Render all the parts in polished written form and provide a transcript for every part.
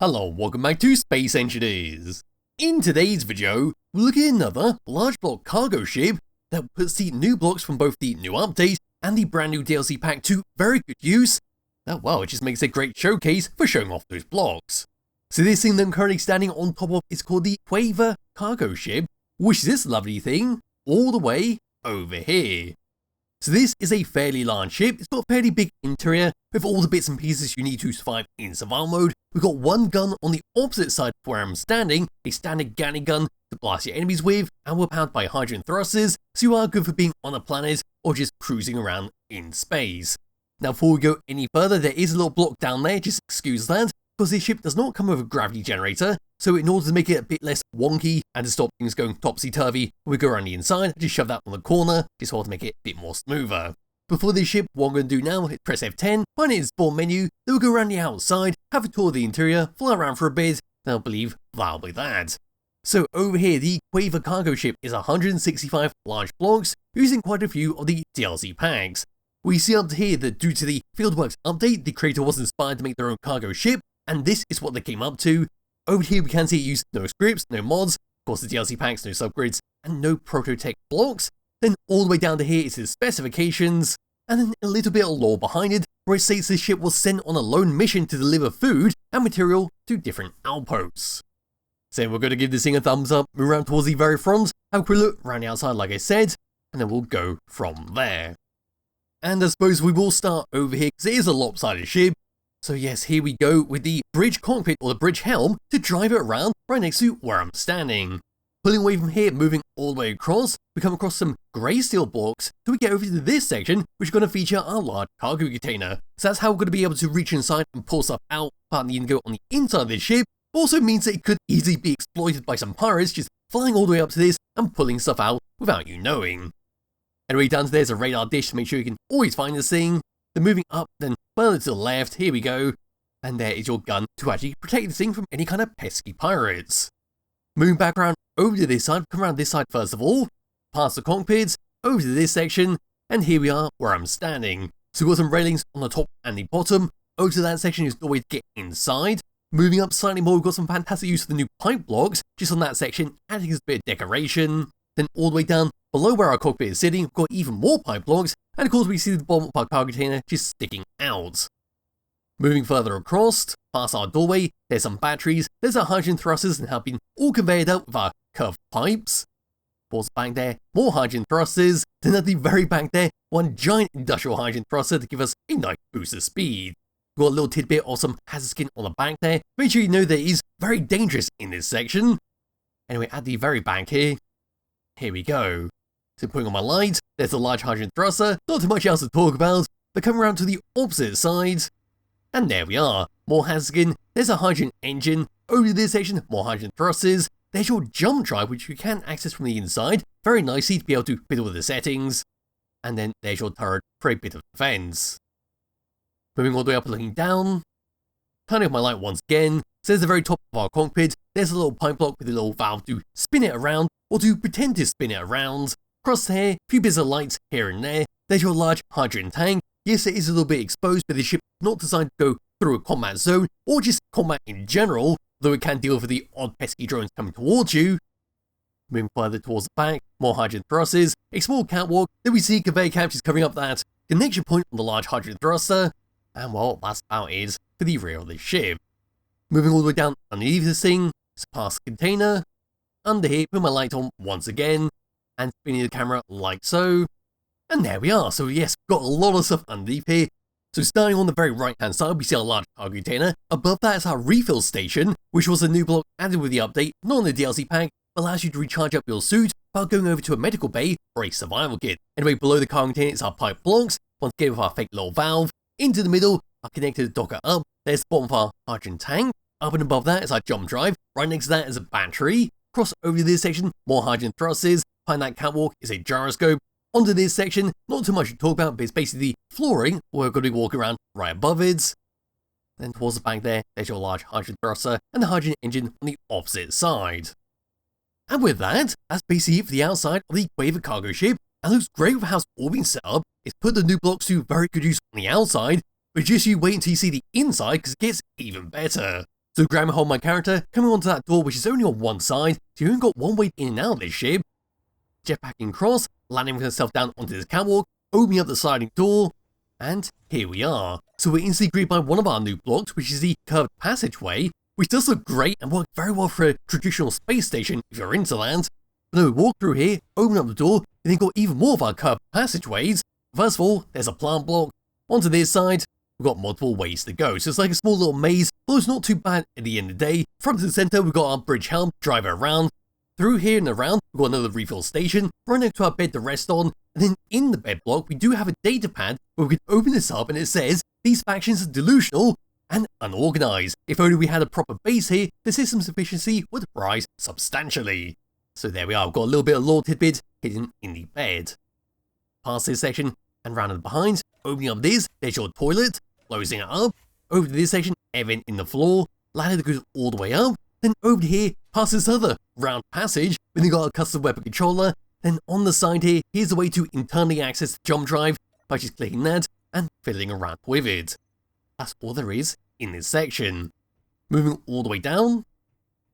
Hello and welcome back to Space Engineers. In today's video, we're looking at another large block cargo ship that puts the new blocks from both the new update and the brand new DLC pack to very good use. Well, it just makes a great showcase for showing off those blocks. So this thing that I'm currently standing on top of is called the Quaver Cargo Ship, which is this lovely thing all the way over here. So this is a fairly large ship. It's got a fairly big interior with all the bits and pieces you need to survive in survival mode. We've got one gun on the opposite side of where I'm standing, a standard gatling gun to blast your enemies with, and we're powered by hydrogen thrusters, so you are good for being on a planet or just cruising around in space. Now before we go any further, there is a little block down there, just excuse that, because this ship does not come with a gravity generator, so in order to make it a bit less wonky and to stop things going topsy-turvy when we go around the inside, just shove that on the corner, just to make it a bit more smoother. Before this ship, what I'm going to do now is press F10, find it in the spawn menu, then we'll go around the outside, have a tour of the interior, fly around for a bit, then I believe that'll be that. So over here, the Quaver Cargo Ship is 165 large blocks, using quite a few of the DLC packs. We see up here that due to the Fieldworks update, the creator was inspired to make their own cargo ship, and this is what they came up to. Over here we can see it used no scripts, no mods, of course the DLC packs, no subgrids, and no prototech blocks. Then all the way down to here is the specifications, and then a little bit of lore behind it, where it states this ship was sent on a lone mission to deliver food and material to different outposts. So we're going to give this thing a thumbs up, move around towards the very front, have a quick look around the outside like I said, and then we'll go from there. And I suppose we will start over here because it is a lopsided ship. So yes, here we go with the bridge cockpit or the bridge helm to drive it around right next to where I'm standing. Pulling away from here, moving all the way across, we come across some grey steel blocks till we get over to this section, which is going to feature our large cargo container. So that's how we're going to be able to reach inside and pull stuff out, partly you can go on the inside of this ship. Also means that it could easily be exploited by some pirates just flying all the way up to this and pulling stuff out without you knowing. Anyway, down to there's a radar dish to make sure you can always find this thing. Then moving up, then further to the left, here we go, and there is your gun to actually protect this thing from any kind of pesky pirates. Moving back around over to this side, come around this side first of all, past the cockpits, over to this section, and here we are where I'm standing. So we've got some railings on the top and the bottom, over to that section is the way to get inside. Moving up slightly more, we've got some fantastic use of the new pipe blocks, just on that section, adding a bit of decoration. Then all the way down below where our cockpit is sitting, we've got even more pipe blocks, and of course we see the bottom of our cargo container just sticking out. Moving further across, past our doorway, there's some batteries, there's our hydrogen thrusters and have been all conveyed out with our curved pipes. Pause back there, more hydrogen thrusters, then at the very back there, one giant industrial hydrogen thruster to give us a nice boost of speed. We've got a little tidbit of some hazard skin on the back there, make sure you know that it is very dangerous in this section. Anyway, at the very back here we go. So putting on my lights, there's a large hydrogen thruster, not too much else to talk about, but coming around to the opposite side, and there we are, more hazard skin, there's a hydrogen engine, over to this section, more hydrogen thrusters, there's your jump drive which you can access from the inside, very nicely to be able to fiddle with the settings, and then there's your turret for a bit of defense. Moving all the way up and looking down, turning off my light once again, so there's the very top of our cockpit, there's a little pipe block with a little valve to spin it around, or to pretend to spin it around. Across here, a few bits of lights here and there, there's your large hydrogen tank. Yes, it is a little bit exposed, but the ship is not designed to go through a combat zone, or just combat in general, though it can deal with the odd pesky drones coming towards you. Moving further towards the back, more hydrogen thrusters, a small catwalk, then we see conveyor captures covering up that connection point on the large hydrogen thruster, and well, that's about it for the rear of the ship. Moving all the way down underneath this thing, it's past the container, under here, put my light on once again, and spinning the camera like so. And there we are, so yes, we've got a lot of stuff underneath here. So starting on the very right hand side, we see our large cargo container. Above that is our refill station, which was a new block added with the update, not in the DLC pack, but allows you to recharge up your suit while going over to a medical bay or a survival kit. Anyway, below the cargo container is our pipe blocks, once again with our fake little valve. Into the middle, our connected docker up, there's the bottom of our hydrogen tank. Up and above that is our jump drive, right next to that is a battery. Cross over to this section, more hydrogen thrusters, behind that catwalk is a gyroscope. Onto this section, not too much to talk about, but it's basically the flooring, we're going to be walking around right above it. Then towards the back there, there's your large hydrogen thruster and the hydrogen engine on the opposite side. And with that, that's basically it for the outside of the Quaver Cargo Ship, and looks great with how it's all been set up. It's put the new blocks to very good use on the outside, but just you wait until you see the inside because it gets even better. So grab and hold my character, coming onto that door which is only on one side, so you only got one way in and out of this ship. Jetpacking across, landing with herself down onto this catwalk, opening up the sliding door, and here we are. So we're instantly greeted by one of our new blocks, which is the curved passageway, which does look great and work very well for a traditional space station if you're into that. But then we walk through here, open up the door, and then got even more of our curved passageways. First of all, there's a plant block. Onto this side, we've got multiple ways to go. So it's like a small little maze, but it's not too bad at the end of the day. Front to the center, we've got our bridge helm, drive it around. Through here and around, we've got another refill station, right next to our bed to rest on, and then in the bed block, we do have a data pad where we can open this up and it says, these factions are delusional and unorganized. If only we had a proper base here, the system's efficiency would rise substantially. So there we are, we've got a little bit of lore tidbit hidden in the bed. Past this section and round and behind, opening up this, there's your toilet, closing it up, over to this section, air vent in the floor, ladder that goes all the way up, then over here, past this other round passage, when you got a custom weapon controller, then on the side here, here's a way to internally access the jump drive by just clicking that and fiddling around with it. That's all there is in this section. Moving all the way down,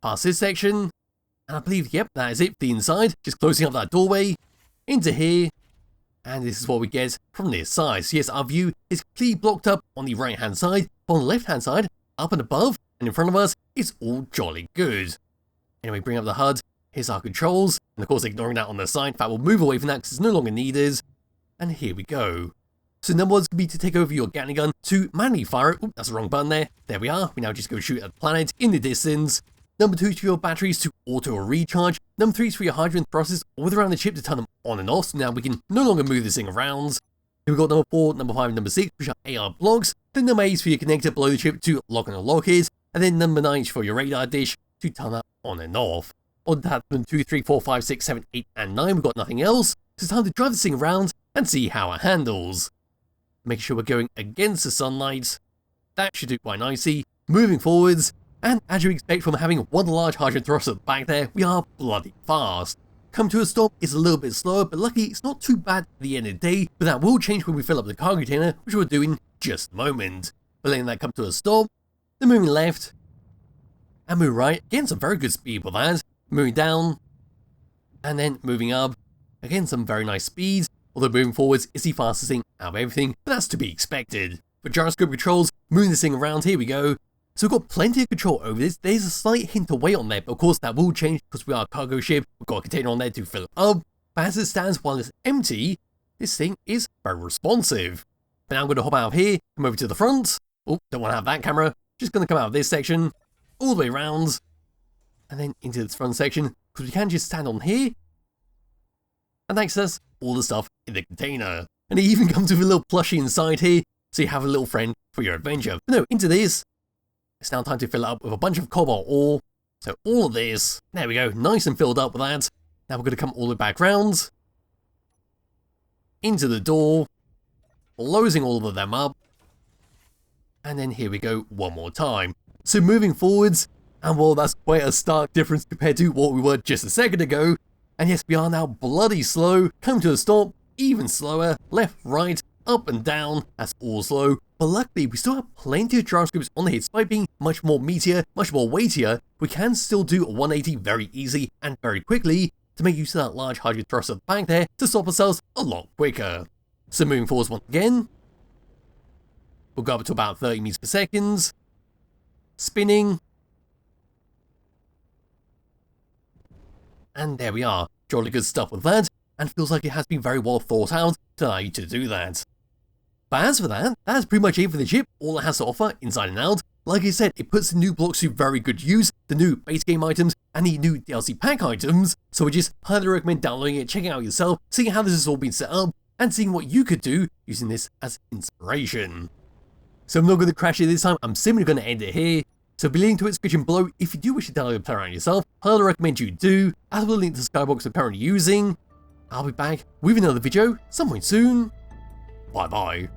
past this section, and I believe, yep, that is it for the inside, just closing up that doorway, into here, and this is what we get from this side. So yes, our view is completely blocked up on the right hand side, but on the left hand side, up and above, and in front of us, it's all jolly good. Anyway, bring up the HUD, here's our controls, and of course ignoring that on the side, in fact we'll move away from that because it's no longer needed, and here we go. So number one is going to be to take over your gatling gun to manually fire it. Oop, that's the wrong button there. There we are, we now just go shoot at the planet in the distance. Number two is for your batteries to auto or recharge. Number three is for your hydrogen thrusters all around the ship to turn them on and off, so now we can no longer move this thing around. Then we've got number 4, number 5, and number 6, which are AR blocks. Then number 8 is for your connector below the ship to lock and unlock it. And then number 9 is for your radar dish to turn that on and off. On that, number 2, 3, 4, 5, 6, 7, 8, and 9, we've got nothing else. So it's time to drive this thing around and see how it handles. Make sure we're going against the sunlight. That should do quite nicely. Moving forwards, and as you expect from having one large hydrogen thruster at the back there, we are bloody fast. Come to a stop is a little bit slower, but luckily it's not too bad at the end of the day, but that will change when we fill up the cargo container, which we're doing just a moment. But letting that come to a stop, then moving left, and moving right, again some very good speed with that, moving down, and then moving up, again some very nice speed, although moving forwards is the fastest thing out of everything, but that's to be expected. For gyroscope controls, moving this thing around, here we go. So we've got plenty of control over this. There's a slight hint of weight on there, but of course that will change because we are a cargo ship. We've got a container on there to fill it up. But as it stands while it's empty, this thing is very responsive. But now I'm going to hop out of here, come over to the front. Oh, don't want to have that camera. Just going to come out of this section, all the way around, and then into this front section, because we can just stand on here and access all the stuff in the container. And it even comes with a little plushie inside here, so you have a little friend for your adventure. But no, into this. It's now time to fill it up with a bunch of cobalt ore. So all of this, there we go, nice and filled up with that. Now we're going to come all the way back round, into the door, closing all of them up. And then here we go one more time. So moving forwards, and well, that's quite a stark difference compared to what we were just a second ago. And yes, we are now bloody slow, come to a stop, even slower, left, right, up and down, that's all slow. But luckily, we still have plenty of gyroscopes on the hit, despite being much more meatier, much more weightier. We can still do a 180 very easy and very quickly to make use of that large hydrogen thruster at the back there to stop ourselves a lot quicker. So moving forwards once again, we'll go up to about 30 meters per second, spinning, and there we are. Jolly good stuff with that, and feels like it has been very well thought out to allow you to do that. But as for that, that's pretty much it for the ship, all it has to offer inside and out. Like I said, it puts the new blocks to very good use, the new base game items, and the new DLC pack items, so I just highly recommend downloading it, checking it out yourself, seeing how this has all been set up, and seeing what you could do using this as inspiration. So I'm not going to crash it this time, I'm simply going to end it here. So be linked to its description below if you do wish to download and play around yourself. Highly recommend you do, as well as link to the Skybox I'm currently using. I'll be back with another video some point soon. Bye bye.